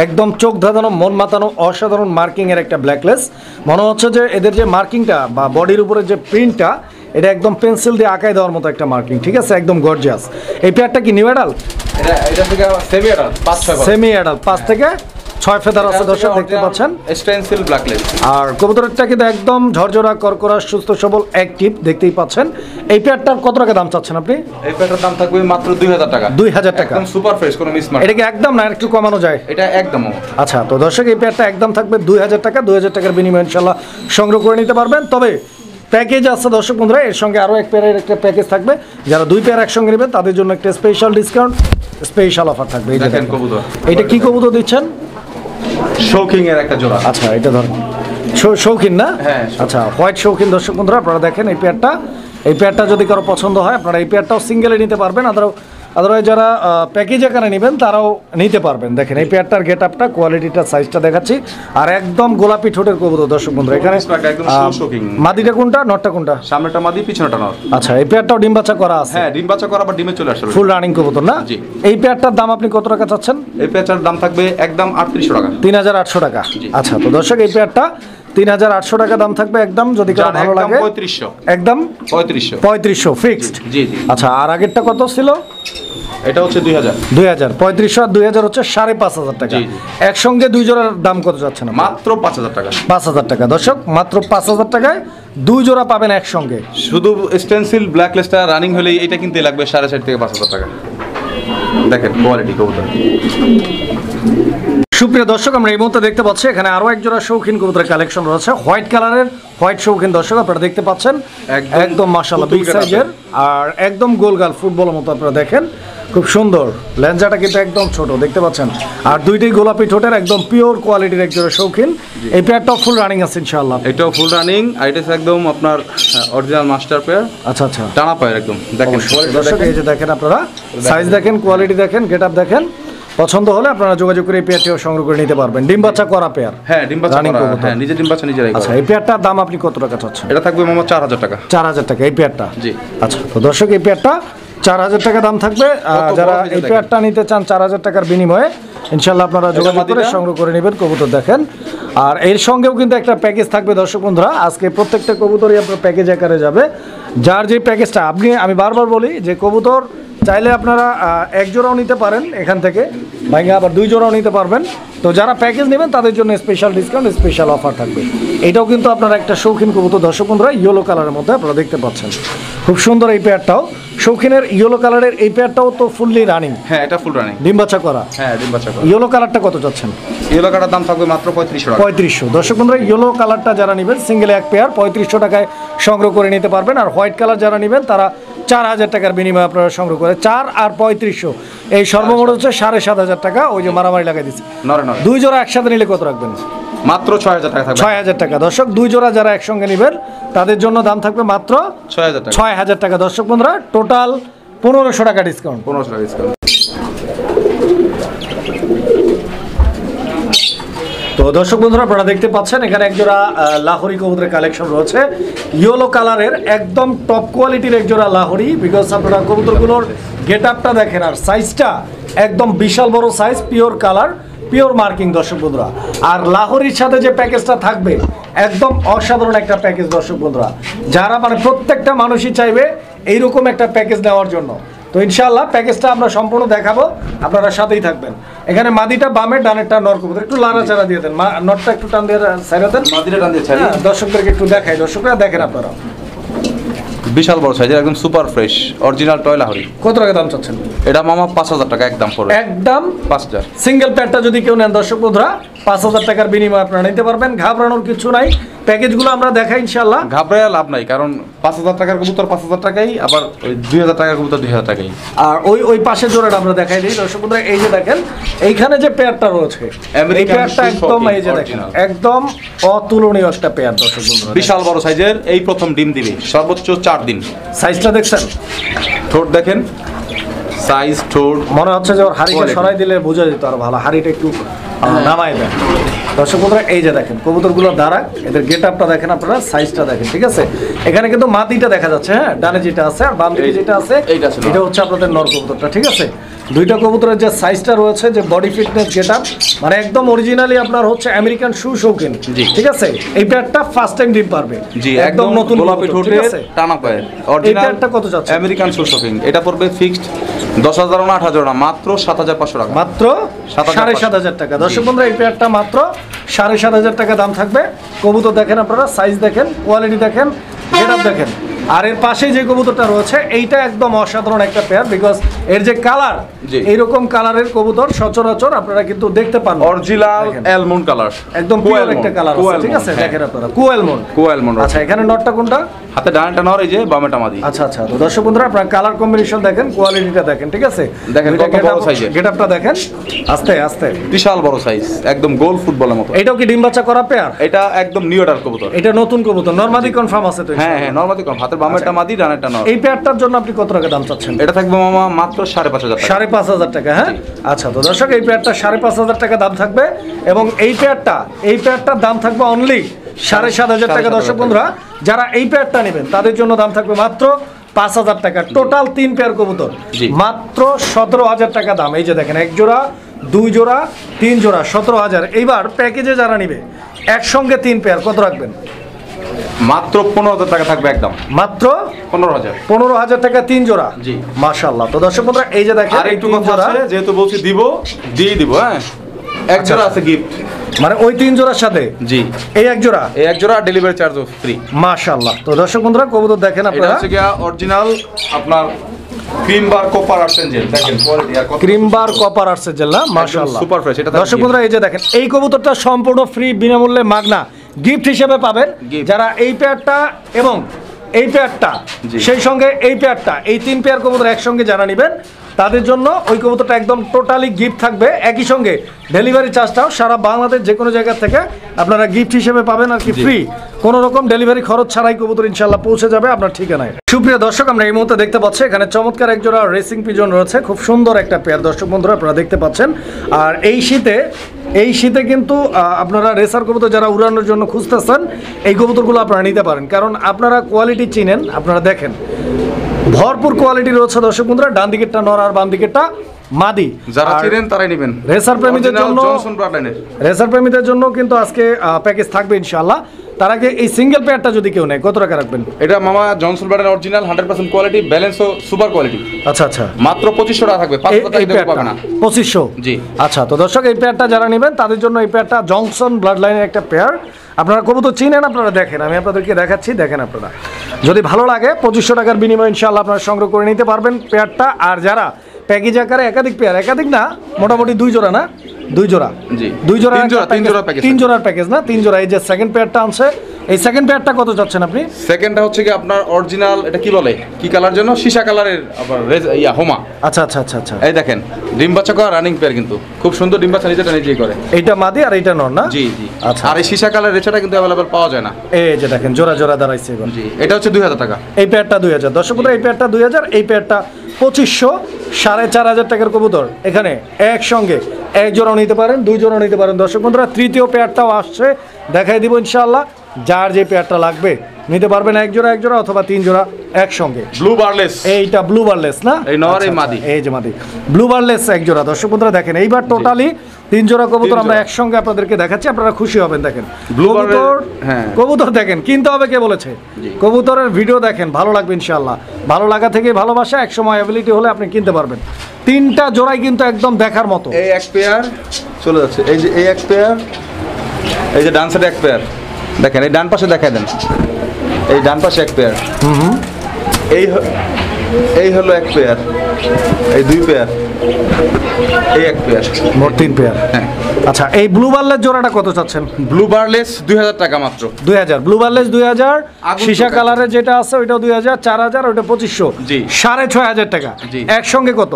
একদম চোখ ধাঁধানো, মন মাতানো, অসাধারণ মার্কিং এর একটা ব্ল্যাকলেস। মনে হচ্ছে যে এদের যে মার্কিংটা বা বডির উপরে যে প্রিন্টটা, এটা একদম পেন্সিল দিয়ে আঁকায় দেওয়ার মতো একটা মার্কিং, ঠিক আছে? একদম গর্জিয়াস। এই পেয়ারটা কি নিউ অ্যাডাল্ট? এটা থেকে সেমি অ্যাডাল্ট, 5-6 সেমি অ্যাডাল্ট, 5 থেকে 6 ফেদার আছে দর্শক দেখতে পাচ্ছেন। স্টেনসিল ব্ল্যাকলেস। আর কবুতরটা কিন্তু একদম ঝরঝরা, করকরা, সুস্থ সবল, অ্যাক্টিভ দেখতেই পাচ্ছেন। এই পেয়ারটার কত টাকা দাম চাচ্ছেন আপনি? এই পেয়ারটার দাম থাকবে মাত্র 2000 টাকা। 2000 টাকা একদম সুপার ফ্রেশ, কোনো মিসমার্ক। এটা কি একদম না একটু কমানো যায়? এটা একদম। আচ্ছা, তো দর্শক এই পেয়ারটা একদম থাকবে 2000 টাকা। 2000 টাকার বিনিময়ে ইনশাআল্লাহ সংগ্রহ করে নিতে পারবেন। তবে প্যাকেজ আছে দর্শক বন্ধুরা, এর সঙ্গে আরও এক পেয়ারের একটা প্যাকেজ থাকবে। যারা দুই পেয়ার একসঙ্গে নেবেন তাদের জন্য একটা স্পেশাল ডিসকাউন্ট, স্পেশাল অফার থাকবে। এই দেখেন কবুতর, এটা কি কবুতর দিচ্ছেন? শৌখিন এর একটা জোড়া। আচ্ছা, এটা ধরেন শৌখিন না? হ্যাঁ। আচ্ছা, হোয়াইট শৌখিন। দর্শক বন্ধুরা আপনারা দেখেন এই পেয়ারটা যদি কারো পছন্দ হয় আপনারা এই পেয়ারটাও সিঙ্গেলে নিতে পারবেন। আদারওয়াইজ যারা প্যাকেজ আকারে নেবেন তারাও নিতে পারবেন। দেখেন এই পেয়ারটার গেট আপটা, কোয়ালিটিটা, সাইজটা দেখাচ্ছি। আর একদম গোলাপি ঠোঁটের কবুতর দর্শক বন্ধুরা। এখানে মাদিটা কোনটা, নটটা কোনটা? সামনেটা মাদি, পিছনেটা নর। আচ্ছা, এই পেয়ারটাও ডিম বাচ্চা করা আছে? হ্যাঁ, ডিম বাচ্চা করা, আবার ডিমে চলে আসছে। ফুল রানিং কবুতর না? জি। এই পেয়ারটার দাম আপনি কত টাকা চাচ্ছেন? এই পেয়ারটার দাম থাকবে একদম 3800 টাকা। 3800 টাকা। আচ্ছা, তো দর্শক এই পেয়ারটা 3800 টাকা দাম থাকবে একদম, যদি কারো ভালো লাগে। 3500 একদম 3500 ফিক্সড। জি জি। আচ্ছা, আর আগেরটা কত ছিল? এটা হচ্ছে 2000। 3500 আর 2000 হচ্ছে 5500 টাকা। একসঙ্গে দুই জোড়ার দাম কত যাচ্ছে না? মাত্র 5000 টাকা। 5000 টাকা। দর্শক মাত্র 5000 টাকায় দুই জোড়া পাবেন একসঙ্গে। শুধু স্টেনসিল ব্ল্যাকলেসটা রানিং হলেই এটা কিনতে লাগবে 4.5 থেকে 5000 টাকা। দেখেন কোয়ালিটি কবুতর। সুপ্রিয় দর্শক, আমরা এই মুহূর্তে দেখতে পাচ্ছি এখানে আরো এক জোড়া শৌখিন কবুতরের কালেকশন রয়েছে, হোয়াইট কালারের, হোয়াইট শৌখিন। দর্শক আপনারা দেখতে পাচ্ছেন একদম মাশাআল্লাহ বিগ সাইজের, আর একদম গোলগাল ফুটবলের মতো আপনারা দেখেন, খুব সুন্দর। লেঞ্জাটা কিন্তু একদম ছোট দেখতে পাচ্ছেন, আর দুইটাই গোলাপি ঠোঁটের একদম পিওর কোয়ালিটির এক জোড়া শৌখিন। এই পেয়ারটাও ফুল রানিং আছে ইনশাআল্লাহ? এটাও ফুল রানিং, আর এটা একদম আপনার অরিজিনাল মাস্টার পেয়ার। আচ্ছা আচ্ছা, টানা পায়ের একদম। দেখেন দর্শক এই যে দেখেন আপনারা, সাইজ দেখেন, কোয়ালিটি দেখেন, গেটআপ দেখেন। পছন্দ হলে আপনারা যোগাযোগ করে এই পেয়ারটিও সংগ্রহ করে নিতে পারবেন। ডিম বাচ্চা করা পেয়ার? হ্যাঁ, ডিম বাচ্চা করা। হ্যাঁ, নিজে ডিম বাচ্চা নিজেরাই। আচ্ছা, এই পেয়ারটার দাম আপনি কত টাকা চাচ্ছেন? এটা থাকবে মামা 4000 টাকা। 4000 টাকা এই পেয়ারটা? জি। আচ্ছা, তো দর্শক এই পেয়ারটা 4000 টাকা দাম থাকবে। যারা এই পেয়ারটা নিতে চান 4000 টাকার বিনিময়ে ইনশাআল্লাহ আপনারা যোগাযোগ করে সংগ্রহ করে নেবেন। কবুতর দেখেন, আর এর সঙ্গেও কিন্তু একটা প্যাকেজ থাকবে দর্শক বন্ধুরা। আজকে প্রত্যেকটা কবুতরই আপনার প্যাকেজ আকারে যাবে। যার যে প্যাকেজটা আমি বারবার বলি যে কবুতর চাইলে আপনারা এক জোড়াও নিতে পারেন এখান থেকে ভাইঙ্গা, আবার দুই জোড়াও নিতে পারবেন। তো যারা প্যাকেজ নেবেন তাদের জন্য স্পেশাল ডিসকাউন্ট, স্পেশাল অফার থাকবে। এটাও কিন্তু আপনারা একটা শৌখিন কবুতর দর্শক বন্ধুরা, ইয়েলো কালারের মধ্যে আপনারা দেখতে পাচ্ছেন, খুব সুন্দর এই পেয়ারটাও। শৌখিনের ইয়েলো কালারের এই পেয়ারটাও তো ফুললি রানিং? হ্যাঁ, এটা ফুল রানিং, ডিম বাচ্চা করা। হ্যাঁ, ডিম বাচ্চা করা। ইয়েলো কালারটা কত চাচ্ছেন? ইয়েলো কালারের দাম থাকবে মাত্র 3500 টাকা। 3500। দর্শক বন্ধুরা, ইয়েলো কালারটা যারা নেবেন সিঙ্গেল এক পেয়ার 3500 টাকায় সংগ্রহ করে নিতে পারবেন। আর হোয়াইট কালার যারা নেবেন তারা 4,000 টাকার বিনিময়ে আপনারা সংগ্রহ করে 4 আর 3500 এই সর্বমোট হচ্ছে 7,500 টাকা। ওই যে মারামারি লাগাই দিচ্ছি, দুই জোড়া একসাথে নিলে কত রাখবেন? মাত্র 6,000 টাকা থাকবে। 6,000 টাকা। দর্শক দুই জোড়া যারা একসঙ্গে নেবেন তাদের জন্য দাম থাকবে মাত্র 6,000 টাকা। দর্শক বন্ধুরা টোটাল 1500 টাকা ডিসকাউন্ট। 1500 টাকা ডিসকাউন্ট। তো দর্শক বন্ধুরা আপনারা দেখতে পাচ্ছেন এখানে একজোড়া লাহোরি কবুতরের কালেকশন রয়েছে, ইয়েলো কালারের একদম টপ কোয়ালিটির একজোড়া লাহোরি। বিকজ আপনারা কবুতরগুলোর গেট আপটা দেখেন আর সাইজটা একদম বিশাল বড় size, pure colour, pure marking দর্শক বন্ধুরা। আর লাহোরির সাথে যে প্যাকেজটা থাকবে একদম অসাধারণ একটা প্যাকেজ দর্শক বন্ধুরা, যারা মানে প্রত্যেকটা মানুষই চাইবে এইরকম একটা প্যাকেজ নেওয়ার জন্য। তো ইনশাআল্লাহ প্যাকেজটা আমরা সম্পূর্ণ দেখাবো, আপনারা সাথেই থাকবেন। এখানে মাদিটা বামে, ডানেরটা নর কবুতর। একটু লাড়াচাড়া দিয়ে দেন, নটটা একটু টান দিয়ে সাইড দেন, মাদিটা টান দিয়ে ছাড়ি। দর্শকদেরকে একটু দেখাই, দর্শকরা দেখেন আপনারা। বিশাল বড় সাইজের একদম super fresh original toy Lahori. কত টাকা দাম চাচ্ছেন? এটা মামা 5,000 টাকা একদম পড়বে। একদম 5,000। সিঙ্গেল প্যাডটা যদি কেউ নেন দর্শক বন্ধুরা 5,000 টাকার বিনিময়ে আপনারা নিতে পারবেন। ঘাবড়ানোর কিছু নাই, প্যাকেজগুলো আমরা দেখাই ইনশাআল্লাহ। ঘাবড়ায় লাভ নাই, কারণ 5,000 টাকার কবুতর 5,000 টাকাই, আবার ওই 2,000 টাকার কবুতর 2,000 টাকাই। আর ওই পাশে জোড়াটা আমরা দেখাই দিই দর্শক বন্ধুরা। এই যে দেখেন এইখানে যে পেয়ারটা রয়েছে, এই পেয়ারটা একদম এই যে দেখেন একদম অতুলনীয় একটা পেয়ার দর্শক বন্ধুরা। বিশাল বড় সাইজের, এই প্রথম ডিম দিবে, সর্বোচ্চ 4 দিন। সাইজটা দেখছেন, ঠোঁট দেখেন, সাইজ ঠোঁট মনে হচ্ছে যে ওর হাড়িটা সরাই দিলে বোঝা যেত আর ভালো। হাড়িটা একটু নামাই দেন দর্শক বন্ধুরা। এই যে দেখেন কবুতরগুলোর দ্বারা এদের গেট আপটা দেখেন আপনারা, সাইজটা দেখেন, ঠিক আছে? এখানে কিন্তু মাটিটা দেখা যাচ্ছে, হ্যাঁ, ডানে যেটা আছে আর বাম দিকে যেটা আছে এটা হচ্ছে আপনাদের নর কবুতরটা, ঠিক আছে? দুইটা কবুতরের যে সাইজটা রয়েছে, যে বডি ফিটনেস গেট আপ, মানে একদম অরিজিনালি আপনার হচ্ছে আমেরিকান শু শৌখিন, ঠিক আছে? এই প্যাডটা ফার্স্ট টাইম ডিম পারবে, একদম নতুন গোলাপি ঠোঁটের টানা পায়ের অরিজিনাল। প্যাডটা কত যাচ্ছে? আমেরিকান শু শৌখিন, এটা পড়বে ফিক্সড 10,000 না 8,000 না, মাত্র 7,500 টাকা। মাত্র 7,500 টাকা। দর্শক বন্ধুরা এই পেয়ারটা মাত্র 7,500 টাকা দাম থাকবে। কবুতর দেখেন আপনারা, সাইজ দেখেন, কোয়ালিটি দেখেন, গেট আপ দেখেন। আর এর পাশে যে কবুতরটা রয়েছে এইটা একদম অসাধারণ একটা পেয়ার, বিকজ এর যে কালার, এইরকম কালারের কবুতর সচরাচর আপনারা কিন্তু দেখতে পান। অরিজিনাল অ্যালমন্ড কালার, একদম পিওর একটা কালার আছে, ঠিক আছে? দেখেন আপনারা কোয়েলমন্ড। আচ্ছা এখানে নটটা কোনটা? হাতে ডানটা নর, এই যে বামেটা মাদি। আচ্ছা আচ্ছা, তো দর্শক বন্ধুরা আপনারা কালার কম্বিনেশন দেখেন, কোয়ালিটিটা দেখেন, ঠিক আছে? দেখেন কত বড় সাইজের, গেট আপটা দেখেন, আস্তে আস্তে বিশাল বড় সাইজ, একদম গোল ফুটবলের মতো। এটাও কি ডিম বাচ্চা করা পেয়ার? এটা একদম নিউ অর্ডার কবুতর, এটা নতুন কবুতর, নরমাদি কনফার্ম আছে তো? হ্যাঁ হ্যাঁ, নরমাদি কনফার্ম। হাতের বামেটা মাদি, ডানেরটা নর। এই পেয়ারটার জন্য আপনি কত টাকা দাম চাচ্ছেন? এটা থাকবে মামা মাত্র 5,500 টাকা। 5,500 টাকা, হ্যাঁ? আচ্ছা, তো দর্শক এই পেয়ারটা 5,500 টাকা দাম থাকবে, এবং এই পেয়ারটার দাম থাকবে অনলি 7,500 টাকা। দর্শক বন্ধুরা যারা এই পেয়ারটা নেবেন তাদের জন্য দাম থাকবে মাত্র 5,000 টাকা। টোটাল 3 পেয়ার কবুতর মাত্র 17,000 টাকা দাম। এই যে দেখেন, এক জোড়া, দুই জোড়া, 3 জোড়া, 17,000। এইবার প্যাকেজে যারা নিবে একসঙ্গে 3 পেয়ার কত রাখবেন? মাত্র 15,000 টাকা থাকবে একদম, মাত্র 15,000 টাকা 3 জোড়া। জি মাশাআল্লাহ। তো দর্শক বন্ধুরা এই যে দেখেন, আর একটু কথা আছে, যেহেতু বলছি দিব, দিয়ে দিব। হ্যাঁ, এক জোড়া আছে গিফট, মানে ওই 3 জোড়ার সাথে জি এই এক জোড়া ডেলিভারি চার্জ ফ্রি। মাশাআল্লাহ। তো দর্শক বন্ধুরা কবুতর দেখেন আপনারা, এটা হচ্ছে কি অরিজিনাল আপনার ক্রিম বার কপার আর্সেঞ্জেল, দেখেন কোয়ালিটি আর কত ক্রিম বার কপার আর্সেঞ্জেল না, মাশাআল্লাহ সুপার ফ্রেশ। এটা দর্শক বন্ধুরা এই যে দেখেন, এই কবুতরটা সম্পূর্ণ ফ্রি, বিনামূল্যে মাগনা গিফট হিসেবে পাবেন। যারা এই পেয়ারটা এবং এই পেয়ারটা, সেই সঙ্গে এই পেয়ারটা, এই 3 পেয়ার কবুতর একসঙ্গে যারা নেবেন তাদের জন্য ওই কবুতরটা একদম টোটালি গিফট থাকবে। একই সঙ্গে ডেলিভারি চার্জটাও সারা বাংলাদেশ যে কোনো জায়গা থেকে আপনারা গিফট হিসেবে পাবেন, আর কি ফ্রি, কোনো রকম ডেলিভারি খরচ ছাড়াই কবুতর ইনশাআল্লাহ পৌঁছে যাবে আপনার ঠিকানায়। সুপ্রিয় দর্শক, আমরা এই মুহূর্তে দেখতে পাচ্ছি এখানে চমৎকার এক জোড়া রেসিং পিজন রয়েছে, খুব সুন্দর একটা পেয়ার দর্শক বন্ধুরা আপনারা দেখতে পাচ্ছেন। আর এই শীতে কিন্তু আপনারা রেসার কবুতর যারা উড়ানোর জন্য খুঁজতেছেন এই কবুতরগুলো আপনারা নিতে পারেন, কারণ আপনারা কোয়ালিটি চিনেন। আপনারা দেখেন ভরপুর কোয়ালিটি রয়েছে দর্শক বন্ধুরা, ডান দিকেরটা নর আর বাম দিকেরটা মাদি। যারা চিনেন তারাই নেবেন। রেসার প্রেমীদের জন্য কিন্তু আজকে প্যাকেজ থাকবে ইনশাআল্লাহ। তার আগে এই সিঙ্গেল পেয়ারটা যদি কেউ নেয় কত টাকা রাখবেন? এটা মামা জনসন ব্রাডের অরিজিনাল 100% কোয়ালিটি, ব্যালেন্স ও সুপার কোয়ালিটি। আচ্ছা আচ্ছা, মাত্র 2,500 টাকা থাকবে, 5,000 টাকা পাবে না। 2,500 জি। আচ্ছা, তো দর্শক এই পেয়ারটা যারা নেবেন তাদের জন্য এই পেয়ারটা জনসন ব্লাড লাইনের একটা পেয়ার। আপনারা কবুতর চিনেন, আপনারা দেখেন, আমি আপনাদেরকে দেখাচ্ছি, দেখেন আপনারা। যদি ভালো লাগে 2,500 টাকার বিনিময়ে ইনশাআল্লাহ আপনারা সংগ্রহ করে নিতে পারবেন পেয়ারটা। আর যারা প্যাকেজ আকারে একাধিক পেয়ার, একাধিক না, মোটামুটি 2 জোড়া না, দুই জোড়া জি। দুই জোড়া তিন জোড়া প্যাকেজ। তিন জোড়ার প্যাকেজ না, তিন জোড়া। এই যে সেকেন্ড পেয়ারটা আনছে, এই সেকেন্ড পেয়ারটা কত যাচ্ছেন আপনি? সেকেন্ডটা হচ্ছে কি আপনার অরিজিনাল, এটা কি বলে, কি কালার জন্য, সীসা কালারের আবার হোমা। আচ্ছা আচ্ছা আচ্ছা আচ্ছা। এই দেখেন ডিম বাচ্চা করা রানিং পেয়ার, কিন্তু খুব সুন্দর ডিম বাচ্চা নিজেটা নিজেই করে। এইটা মাদি আর এইটা নর না? জি জি। আচ্ছা। আর এই সীসা কালার রেচাটা কিন্তু অ্যাভেলেবল পাওয়া যায় না। এই যে দেখেন জোড়া জোড়া দাঁড়াইছে এবার। জি, এটা হচ্ছে 2000 টাকা। এই পেয়ারটা 2000। দর্শক বন্ধুরা, এই পেয়ারটা 2000, এই পেয়ারটা 2500, 4500 টাকার কবুতর। এখানে একসঙ্গে এক জোড়াও নিতে পারেন, দুই জোড়াও নিতে পারেন। দর্শক বন্ধুরা, তৃতীয় পেয়ারটাও আসছে, দেখাই দিব ইনশাআল্লাহ। যার যে পেয়ারটা লাগবে নিতে পারবেন এক জোড়া অথবা তিন জোড়া একসঙ্গে। ব্লু বারলেস, এইটা ব্লু বারলেস না? এই নর, আচ্ছা, এই মাদি। এই যে মাদি ব্লু বারলেস এক জোড়া। দর্শক বন্ধুরা দেখেন, এইবার টোটালি তিন জোড়া কবুতর আমরা একসঙ্গে আপনাদেরকে দেখাচ্ছি, আপনারা খুশি হবেন। দেখেন Blue কবুতর, হ্যাঁ। কবুতর দেখেন, কিনতে হবে কে বলেছে? কবুতরের ভিডিও দেখেন, ভালো লাগবে ইনশাআল্লাহ। ভালো লাগা থেকে ভালোবাসা, এক সময় অ্যাবিলিটি হলে আপনি কিনতে পারবেন। তিনটা জোড়াই কিন্তু একদম দেখার মতো। এই এক পেয়ার চলে যাচ্ছে, এই যে এই এক পেয়ার, এই যে ডান সাইডে এক পেয়ার দেখেন, এই ডান পাশে দেখাই দেন, এই ডান পাশে এক পেয়ার, এই হলো এক পেয়ার, এই দুই পেয়ার, এই এক পেয়ার, মোট তিন পেয়ার। হ্যাঁ। আচ্ছা, এই ব্লু বারলেস জোড়াটা কত চাচ্ছেন? ব্লু বারলেস 2000 টাকা মাত্র। 2000 ব্লু বারলেস 2000, আগুন সীসা চোখা। কালারের যেটা আছে ওইটাও 2000, 4000, ওইটা 2500, জি। 6500 টাকা। জি। একসঙ্গে কত?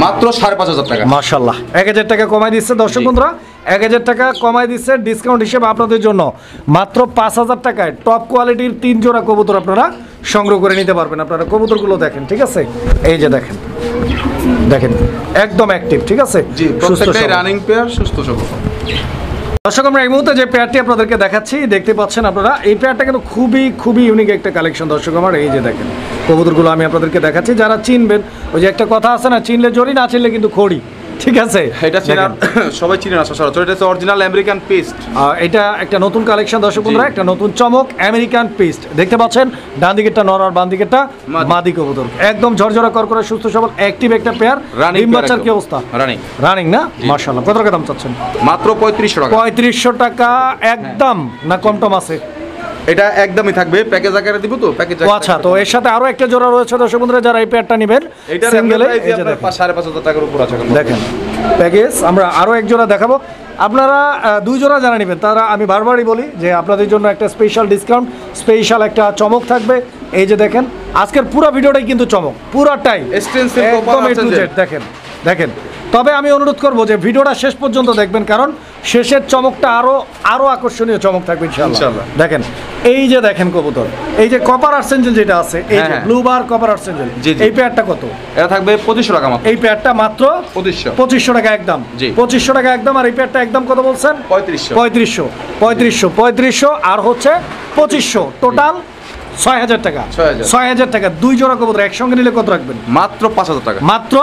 মাত্র 5500 টাকা। মাশাআল্লাহ, 1000 টাকা কমাই দিচ্ছে দর্শক জি। বন্ধুরা, 1000 টাকা কমাই দিচ্ছে ডিসকাউন্ট হিসেবে আপনাদের জন্য। মাত্র 5000 টাকায় টপ কোয়ালিটির তিন জোড়া কবুতর আপনারা সংগ্রহ করে নিতে পারবেন। আপনারা কবুতরগুলো দেখেন, ঠিক আছে? এই যে দেখেন, দেখেন একদম অ্যাক্টিভ, ঠিক আছে? জি, সুস্থ প্রত্যেকটাই সবল। রানিং পেয়ার, সুস্থ সবল। দর্শক, আমরা এই মুহূর্তে যে পেয়ারটি আপনাদেরকে দেখাচ্ছি, দেখতে পাচ্ছেন আপনারা, এই পেয়ারটা কিন্তু খুবই খুবই ইউনিক একটা কালেকশন। দর্শক আমার, এই যে দেখেন কবুতরগুলো আমি আপনাদেরকে দেখাচ্ছি, যারা চিনবেন, ওই যে একটা কথা আছে না, চিনলে জড়ি, না চিনলে কিন্তু খড়ি, ঠিক আছে? এটা চিনার দেখেন। সবাই চিনে না সচরাচর, এটা হচ্ছে অরিজিনাল আমেরিকান পেস্ট। এটা একটা নতুন কালেকশন দর্শক বন্ধুরা, একটা নতুন চমক, আমেরিকান পিস্ট। দেখতে পাচ্ছেন ডান দিকেরটা নর আর বাম দিকেরটা মাদি। মাদি কবুতর, একদম ঝরঝরা করকরে সুস্থ সবল অ্যাক্টিভ একটা পেয়ার। রানিং ডিম বাচ্চার কি অবস্থা? রানিং রানিং না? মাশাআল্লাহ। কত টাকা দাম চাচ্ছেন? মাত্র 3500 টাকা। 3500 টাকা একদম, না কম টম আছে? এটা একদমই থাকবে, প্যাকেজ আকারে দিব তো, প্যাকেজ ও আচ্ছা, তো এর সাথে আরো একটা জোড়া রয়েছে দর্শক বন্ধুরা, যারা এই পেয়ারটা নেবেন এটা সিঙ্গেলে, প্রাইস এই যে আপনার দেখেন। 5500 টাকার উপর আছে এখন। দেখেন প্যাকেজ, আমরা আরও এক জোড়া দেখাবো। আপনারা দুই জোড়া যারা নেবেন, তারা আমি বারবারই বলি যে আপনাদের জন্য একটা স্পেশাল ডিসকাউন্ট, স্পেশাল একটা চমক থাকবে। এই যে দেখেন, আজকের পুরো ভিডিওটাই কিন্তু চমক, পুরাটাই Extensive একদম copper A to আছে Z। যে। দেখেন দেখেন, তবে আমি অনুরোধ করবো যে ভিডিওটা শেষ পর্যন্ত দেখবেন, কারণ শেষের চমকটা আরো আকর্ষণীয় চমক থাকবে ইনশাআল্লাহ। ইনশাআল্লাহ। দেখেন, এই যে দেখেন কবুতর, এই যে কপার আর্সেঞ্জেল যেটা আছে, এই যে হ্যাঁ। ব্লু বার কপার আর্সেঞ্জেল, জি, জি। এই পেয়ারটা কত? এটা থাকবে 2500 টাকা মাত্র। এই পেয়ারটা মাত্র 2500। 2500 টাকা একদম। জি। 2500 টাকা একদম। আর এই পেয়ারটা একদম কত বলছেন? 3500। 3500 আর হচ্ছে 2500, টোটাল 6000 টাকা। 6000 6000 টাকা দুই জোড়া কবুতর একসঙ্গে নিলে কত রাখবেন? মাত্র 5000 টাকা। মাত্র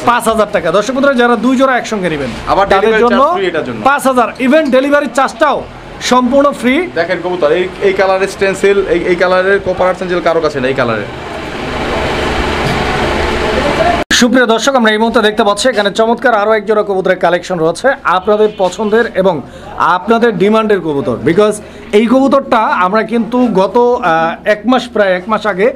5000 টাকা। দর্শক বন্ধুরা, যারা দুই জোড়া একসঙ্গে নেবেন, আবার তাদের delivery জন্য charge free এটার জন্য। 5000, ইভেন ডেলিভারি চার্জটাও সম্পূর্ণ ফ্রি। দেখেন কবুতর, এই কালারের স্টেনসিল, এই কালারের কপার আর্সেঞ্জেল কারো কাছে নেই, এই কালারের। সুপ্রিয় দর্শক, আমরা এই মুহূর্তে দেখতে পাচ্ছি এখানে চমৎকার আরও এক জোড়া কবুতরের কালেকশন রয়েছে, আপনাদের পছন্দের এবং আপনাদের ডিমান্ডের কবুতর। বিকজ এই কবুতরটা আমরা কিন্তু গত প্রায় এক মাস আগে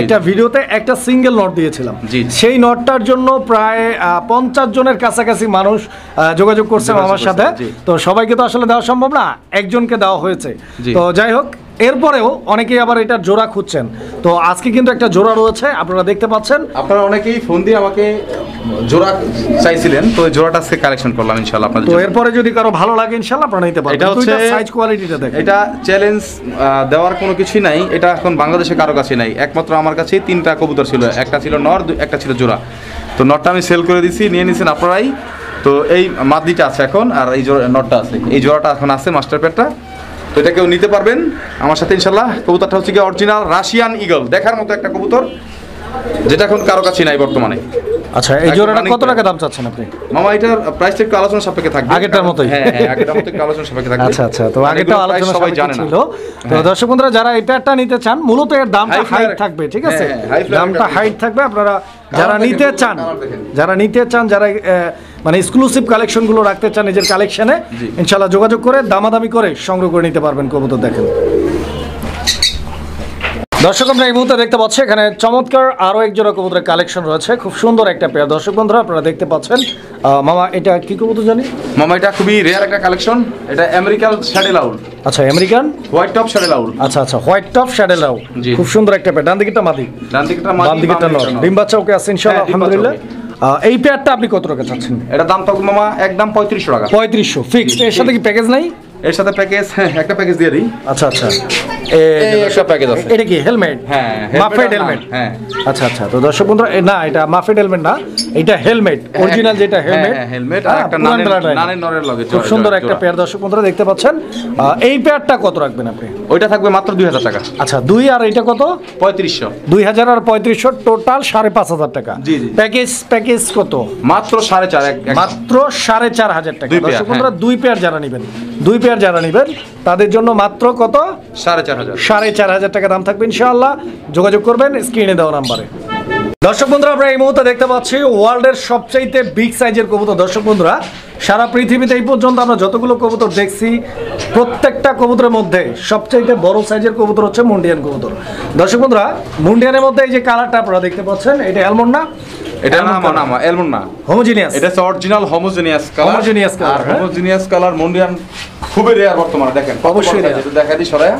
একটা ভিডিওতে একটা সিঙ্গেল নট দিয়েছিলাম। জি। সেই নটটার জন্য প্রায় 50 জনের কাছাকাছি মানুষ যোগাযোগ করছে আমার সাথে। জি। তো সবাইকে তো আসলে দেওয়া সম্ভব না, একজনকে দেওয়া হয়েছে। জি। তো যাই হোক, এরপরেও অনেকেই আবার এটার জোড়া খুঁজছেন, তো আজকে কিন্তু একটা জোড়া রয়েছে, আপনারা দেখতে পাচ্ছেন। আপনারা অনেকেই ফোন দিয়ে আমাকে জোড়া চাইছিলেন, তো এই জোড়াটা আজকে কালেকশন করলাম ইনশাআল্লাহ আপনাদের তো জন্য। এরপরে যদি কারো ভালো লাগে ইনশাআল্লাহ আপনারা নিতে পারবেন। এটা হচ্ছে সাইজ কোয়ালিটিটা দেখেন, এটা চ্যালেঞ্জ দেওয়ার কোনো কিছুই নাই, এটা এখন বাংলাদেশে কারো কাছে নাই, একমাত্র আমার কাছে 3টা কবুতর ছিল, একটা ছিল নর, একটা ছিল জোড়া। তো নটটা আমি সেল করে দিছি, নিয়ে নিয়েছেন আপনারাই। তো এই মাদিটা আছে এখন, আর এই নটটা আছে, এই জোড়াটা এখন আছে মাস্টার পেয়ারটা। তো এটা কেউ নিতে পারবেন আমার সাথে ইনশাল্লাহ। কবুতরটা হচ্ছে কি অরিজিনাল রাশিয়ান ঈগল, দেখার মতো একটা কবুতর, যেটা এখন কারো কাছে নাই বর্তমানে। আচ্ছা, এই জোড়াটা কত টাকা দাম চাচ্ছেন আপনি? মামা, এটার প্রাইসটা একটু আলোচনা সাপেক্ষে থাকবে, আগেরটার মতোই? হ্যাঁ, আগেরটার মতো একটু আলোচনা সাপেক্ষে থাকবে। আচ্ছা আচ্ছা, তো কারণ আগেরটা এগুলোর price আলোচনা সবাই সাপেক্ষে জানে না। ছিল। তো দর্শক বন্ধুরা, যারা এই পেয়ারটা নিতে চান, মূলত এর দামটা High হাইট flyer- থাকবে, ঠিক আছে? হ্যাঁ, high flyer দামটা একটা হাইট থাকবে। আপনারা যারা দেখেন, নিতে চান, কালার দেখেন। যারা মানে এক্সক্লুসিভ কালেকশনগুলো রাখতে চান নিজের কালেকশনে, জি। ইনশাআল্লাহ যোগাযোগ করে দামাদামি করে সংগ্রহ করে নিতে পারবেন কবুতর। দেখেন দর্শক আমরা এই মুহূর্তে দেখতে পাচ্ছি এখানে চমৎকার আরো এক জোড়া কবুতরের কালেকশন রয়েছে, খুব সুন্দর একটা পেয়ার। দর্শক বন্ধুরা আপনারা দেখতে পাচ্ছেন। মামা এটা কি কবুতর জানি? মামা এটা খুবই রেয়ার একটা কালেকশন, এটা আমেরিকান শ্যাডেল আউল। আচ্ছা, আমেরিকান হোয়াইট টপ শ্যাডেল আউল। আচ্ছা আচ্ছা, হোয়াইট টপ শ্যাডেল আউল, জি। খুব সুন্দর একটা পেয়ার। ডান দিকেরটা মাদি, ডান দিকেরটা বাম দিকেরটা নর। ডিম বাচ্চা ওকে আছে ইনশাআল্লাহ, হ্যাঁ, ডিম বাচ্চা আলহামদুলিল্লাহ। এই পেয়ারটা আপনি কত টাকা চাচ্ছেন? এটা দাম থাকবে মামা একদম 3500 টাকা। 3500 ফিক্সড। এর সাথে কি প্যাকেজ নাই? এর সাথে প্যাকেজ, একটা প্যাকেজ দিয়ে দিই। আচ্ছা আচ্ছা, একটা প্যাকেজ আছে। এটা কি হেলমেট? হ্যাঁ, মাফেড হেলমেট। হ্যাঁ আচ্ছা আচ্ছা, তো দর্শক বন্ধুরা না, এটা মাফেড হেলমেট না, এটা হেলমেট অরিজিনাল, যেটা হেলমেট। হ্যাঁ, হেলমেট আর একটা নানের নরের লগে খুব সুন্দর একটা পেয়ার। দর্শক বন্ধুরা দেখতে পাচ্ছেন। এই পেয়ারটা কত রাখবেন আপনি? ওইটা থাকবে মাত্র 2000 টাকা। আচ্ছা, 2 আর এটা কত? 3500। 2000 আর 3500, টোটাল 5500 টাকা। জি, জি। প্যাকেজ কত? মাত্র 4500। মাত্র 4500 টাকা। দুই পেয়ার, দর্শক বন্ধুরা 2 পেয়ার যারা নেবেন, 2 পেয়ার যারা নেবেন তাদের জন্য মাত্র কত? 4500। 4500 টাকা দাম থাকবে ইনশাআল্লাহ। যোগাযোগ করবেন স্ক্রিনে দেওয়া নাম্বারে। দর্শক বন্ধুরা আমরা এই মুহূর্তে দেখতে পাচ্ছি ওয়ার্ল্ডের সবচাইতে বিগ সাইজের কবুতর। দর্শক বন্ধুরা সারা পৃথিবীতে এই পর্যন্ত আমরা যতগুলো কবুতর দেখছি, প্রত্যেকটা কবুতরের মধ্যে সবচাইতে বড় সাইজের কবুতর হচ্ছে মুন্ডিয়ান কবুতর। দর্শক বন্ধুরা মুন্ডিয়ানের মধ্যে এই যে কালারটা আপনারা দেখতে পাচ্ছেন, এটা অ্যালমন্ড না? এটা না এলমন না, হোমোজিনিয়াস। এটা হচ্ছে original homogeneous colour. Homogeneous colour, আর হোমোজিনিয়াস কালার মুন্ডিয়ান খুবই রেয়ার বর্তমানে। দেখেন অবশ্যই rare। দেখা দিই সরায়া,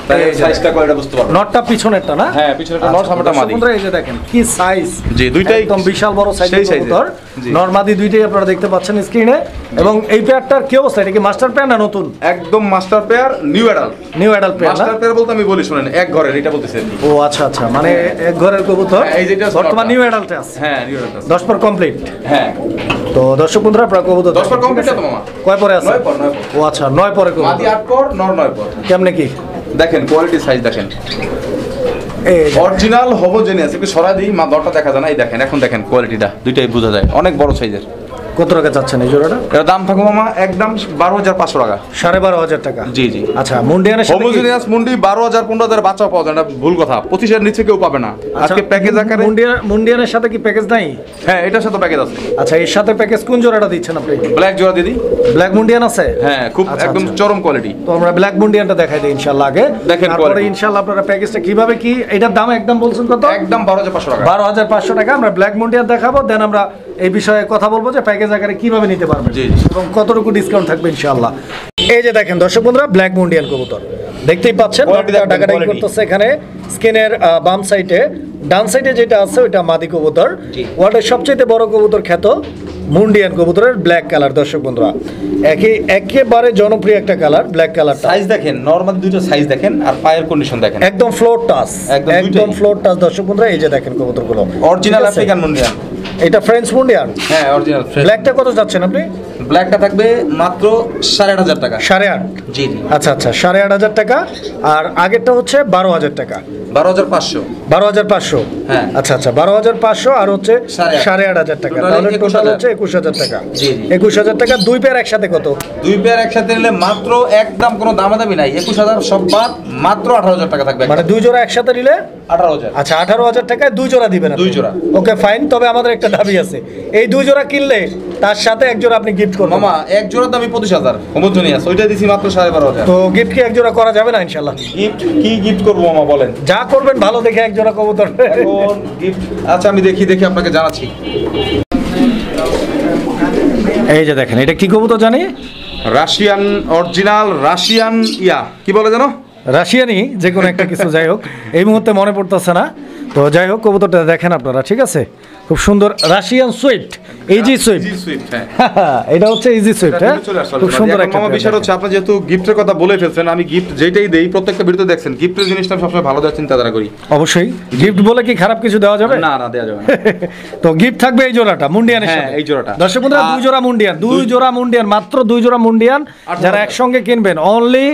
তাহলে সাইজটা কোয়ালিটি বুঝতে পারবেন। নটটা পিছনেরটা না? হ্যাঁ, পিছনেরটা নট, সামনেটা মাদি। বন্ধুরা এই যে দেখেন কি সাইজ, জি, দুইটাই একদম বিশাল বড় সাইজের সেই size-এর। কবুতর। জি। নরমাদি দুইটাই আপনারা দেখতে পাচ্ছেন স্ক্রিনে। এবং এই পেয়ারটার কি অবস্থা? এটা কি মাস্টার পেয়ার না নতুন? একদম master pair, new adult. New adult pair না? মাস্টার পেয়ার বলতে আমি বলি শুনেন, এক ঘরের, এটা বলতেছি আর কি। ও আচ্ছা আচ্ছা, মানে এক ঘরের কবুতর। হ্যাঁ, এই যেটা বর্তমান নটটা। নিউ অ্যাডাল্টে আছে। হ্যাঁ, নিউ অ্যাডাল্ট। 10 পর কমপ্লিট। হ্যাঁ, তো দর্শক বন্ধুরা আপনারা কবুতর 10 পর complete ঠিক আছে? তো মামা। কয় পরে আছে? 9 পর। ও আচ্ছা, 9 পরে মাদি কবুতর। 8 পর, নর 9 পর। কেমনে কি? দেখেন কোয়ালিটি, সাইজ দেখেন, এই যে, অরিজিনাল হোমোজেনিয়াস। একটু সরা দিই, মা দরটা দেখা যায় না। এই দেখেন, এখন দেখেন কোয়ালিটিটা, দুইটাই বোঝা যায়, অনেক বড় সাইজের। কত টাকা চাচ্ছেন এই জোড়াটা? এর দাম থাকবে মামা একদম 12500 টাকা। 12,500 টাকা। জি জি। আচ্ছা, মুন্ডিয়ানের সাথে কি- হোমোজেনিয়াস মুন্ডি 12000 15000 বাচ্চা পাওয়া যায় না, ভুল কথা। 25 এর নিচে কেউ পাবে না। আজকে প্যাকেজ আকারে। মুন্ডিয়ানের সাথে কি প্যাকেজ নাই? হ্যাঁ, এটার সাথে প্যাকেজ আছে। আচ্ছা, এর সাথে প্যাকেজ কোন জোড়াটা দিচ্ছেন আপনি? ব্ল্যাক জোড়া দিদি। ব্ল্যাক মুন্ডিয়ান আছে? হ্যাঁ, খুব আচ্ছা, একদম আচ্ছা। চরম কোয়ালিটি। তো আমরা ব্ল্যাক মুন্ডিয়ানটা দেখাই দিই ইনশাআল্লাহ আগে। দেখেন তারপরে quality। ইনশাআল্লাহ আপনারা প্যাকেজটা কিভাবে কি, এটার দাম একদম বলছেন কত? একদম 12500 টাকা। 12,500 টাকা। আমরা ব্ল্যাক মুন্ডিয়ান দেখাবো, দেন আমরা এই বিষয়ে কথা বলবো যে প্যাকেজ আকারে কিভাবে নিতে পারবেন জি, জি। এবং কতটুকু ডিসকাউন্ট থাকবে ইনশাআল্লাহ। এই যে দেখেন দর্শক বন্ধুরা, ব্ল্যাক মুন্ডিয়ান কবুতর দেখতেই পাচ্ছেন, Quality দেখবেন, টাকাটাই quality। করতেছে এখানে স্ক্রিনের বাম সাইডে। ডান সাইডে যেটা আছে ওইটা মাদি কবুতর। জি। ওয়ার্ল্ডের সবচেয়ে বড় কবুতর খ্যাত মুন্ডিয়ান কবুতরের ব্ল্যাক কালার। দর্শক বন্ধুরা একেবারে জনপ্রিয় একটা কালার, ব্ল্যাক কালারটা। সাইজ দেখেন, নরমাল দুটো সাইজ দেখেন, আর পায়ের কন্ডিশন দেখেন, একদম ফ্লোর টাচ, একদম একদম দুইটাই। Floor touch. দর্শক বন্ধুরা এই যে দেখেন কবুতরগুলো অরিজিনাল ঠিক আছে? আফ্রিকান মুন্ডিয়ান। এটা ফ্রেঞ্চ মুন্ডিয়ান। হ্যাঁ, অরিজিনাল ফ্রেশ। ব্ল্যাকটা কত যাচ্ছেন আপনি? ব্ল্যাকটা থাকবে মাত্র 8500 টাকা। 8.5। জি জি। আচ্ছা আচ্ছা, 8500 টাকা। আর আগেরটা হচ্ছে 12,000 টাকা। 12500। 12,500। হ্যাঁ। আচ্ছা আচ্ছা, 12,500 আর হচ্ছে 8,500 টাকা। Total তাহলে 21,000 টোটাল হচ্ছে 21,000 টাকা। জি, জি। 21,000 টাকা। 2 পেয়ার একসাথে কত? দুই পেয়ার একসাথে নিলে মাত্র একদম কোনো দামাদামি নাই, 21000 সব বাদ, মাত্র 18000 টাকা থাকবে। মানে 2 জোড়া একসাথে নিলে 18000। আচ্ছা 18,000 টাকায় 2 জোড়া দিবেন আপনি? 2 জোড়া। Okay fine. তবে আমাদের একটা দাবি আছে, এই 2 জোড়া কিনলে তার সাথে এক জোড়া আপনি গিফট করবেন। মামা এক জোড়ার দামই 25000 হোমোজেনিয়াস, ওইটা দিছি মাত্র 12500। তো গিফট কি এক জোড়া করা যাবে না ইনশাআল্লাহ? গিফট কি গিফট করবো মামা বলেন? যা করবেন ভালো দেখে এক জোড়া কবুতর। এখন গিফট, আচ্ছা আমি দেখি আপনাকে জানাচ্ছি। এই যে দেখেন, এটা কি কবুতর জানি? রাশিয়ান, অরিজিনাল রাশিয়ান কি বলে জানো? রাশিয়ানি যে কোনো একটা কিছু, যাই হোক এই মুহূর্তে মনে পড়তেছে না। তো যাই হোক কবুতরটা দেখেন আপনারা, ঠিক আছে? খুব সুন্দর Russian sweet, easy sweet. Easy sweet, হ্যাঁ। এটা হচ্ছে ইজি সুইট। হ্যাঁ, খুব সুন্দর একটা মামা বিষয় হচ্ছে, আপনি যেহেতু গিফটের কথা বলে ফেলছেন, আমি গিফট যেটাই দেই প্রত্যেকটা ভিডিওতে দেখছেন, গিফটের জিনিসটা আমি সবসময় ভালো দেওয়ার চিন্তাধারা করি। অবশ্যই গিফট বলে কি খারাপ কিছু দেওয়া যাবে? না না, দেওয়া যাবে না। তো গিফট থাকবে এই জোড়াটা মুন্ডিয়ানের হ্যাঁ, সাথে। এই জোড়াটা। দর্শক বন্ধুরা 2 জোড়া মুন্ডিয়ান, 2 জোড়া মুন্ডিয়ান, মাত্র 2 জোড়া মুন্ডিয়ান। 18,000 যারা একসঙ্গে কিনবেন অনলি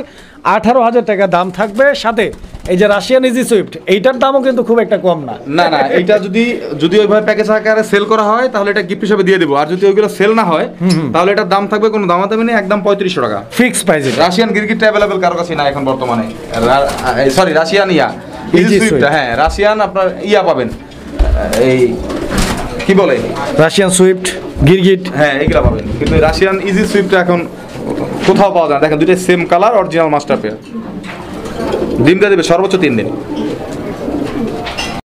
18,000 টাকা দাম থাকবে। সাথে এই যে রাশিয়ান ইজি সুইফট, এইটার দামও কিন্তু খুব একটা কম না। না না, এইটা যদি ওইভাবে প্যাকেজ আকারে সেল করা হয় তাহলে এটা গিফট হিসেবে দিয়ে দেবো, আর যদি ওইগুলো সেল না হয় তাহলে এটার দাম থাকবে কোনো দামাদামি নেই, একদম 3500 টাকা ফিক্স প্রাইস। রাশিয়ান গিরগিটটা অ্যাভেলেবল কারো কাছে না এখন বর্তমানে। Sorry, Russian easy Swift. হ্যাঁ, রাশিয়ান আপনার পাবেন, এই কি বলে, রাশিয়ান সুইফট, গিরগিট, হ্যাঁ এইগুলা পাবেন, কিন্তু রাশিয়ান ইজি সুইফটটা এখন কোথাও পাওয়া যায় না। দেখেন দুইটাই same colour, original master pair. ডিমটা দেবে সর্বোচ্চ 3 দিন।